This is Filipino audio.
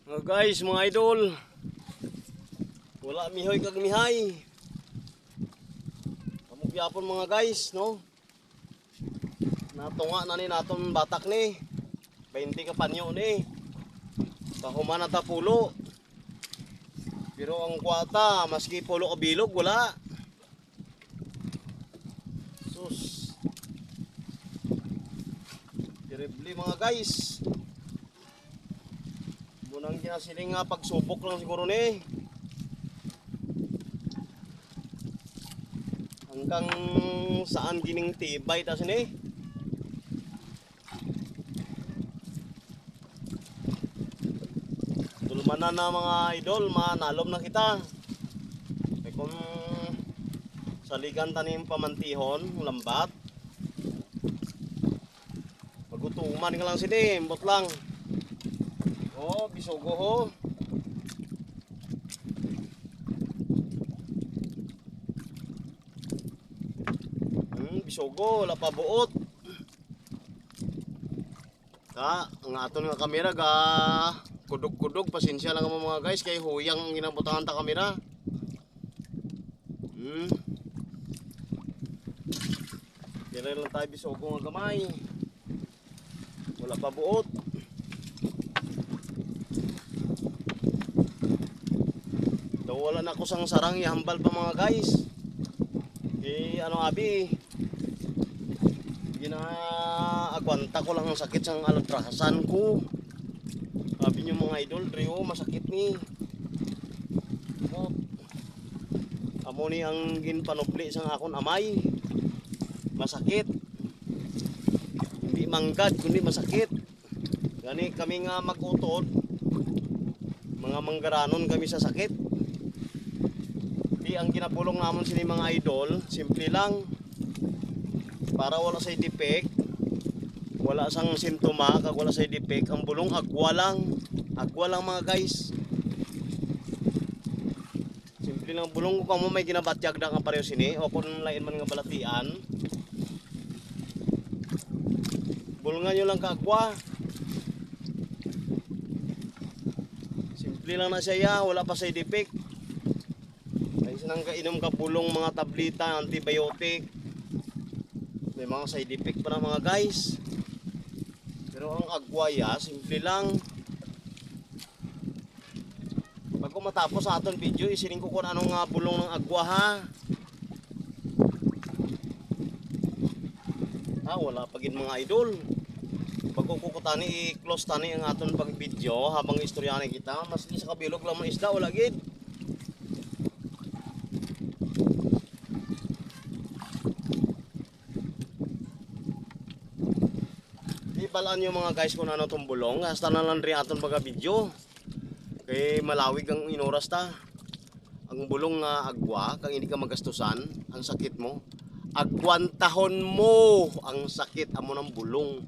Guys, mga idol, wala mihoy kag mihay. Amog yapon mga guys, no? Natunga na ni naton batak ni. 20 ka panyo ni. Kahuman na ta pulo. Pero ang kwata, maski pulo ka bilog, wala. Sus. Terrible mga guys. Munang kinasiling nga pagsubok lang siguro ni. Hanggang saan gining tibay tas ni. Dulmanan na mga idol, manalom na kita. Kaya kung saligan tanim pamantihon, lambat. Magutuman ka lang sini, mbot lang. Oh, bisogo ho. Bisogo, wala pa buot. Ang aton nga kamera ga kudog-kudog, pasensya lang mo mga guys kay huyang ang ginabutangan ta kamera. Dire lang tayo bisogo nga gamay. Wala pa buot. Wala na ko sang sarang ihambal pa mga guys. Ano abi, ginaagwanta ko lang ang sakit sang alatrasan ko. Sabi nyo mga idol, Rio, masakit ni. Amo ni ang ginpanupli sang akon amay. Masakit. Hindi manggad, kundi masakit. Gani kami nga mag-utod, mga manggaranon kami sa sakit. Ang kinapulong namon sini mga idol, simple lang. Para wala side effect, wala sang simptoma, kag wala side effect, ang bulong agwa lang. Agwa lang mga guys. Simple lang bulong ko kamo may ginabatyag na ka pareho sini o kung lain man nga balatian. Bulungan nyo lang kaagwa. Simple lang na siya, wala pa side effect. Nang kainom ka pulong mga tablita, antibiotic, may mga side effect pa na mga guys. Pero ang agwaya, simple lang. Bago matapos sa aton video, isiling ko kung anong bulong ng agwa ha. Wala pagin mga idol. Bago ko tani i-close tani ang aton pag video habang istoryanin kita, maski sa kabilog lang mga isda, wala gid. Balaan nyo mga guys kung ano itong bulong. Hasta na lang rin aton mga video. Kaya malawig ang inoras ta. Ang bulong nga agwa, kang hindi ka magastusan, ang sakit mo. Agwantahon mo ang sakit amo ng bulong.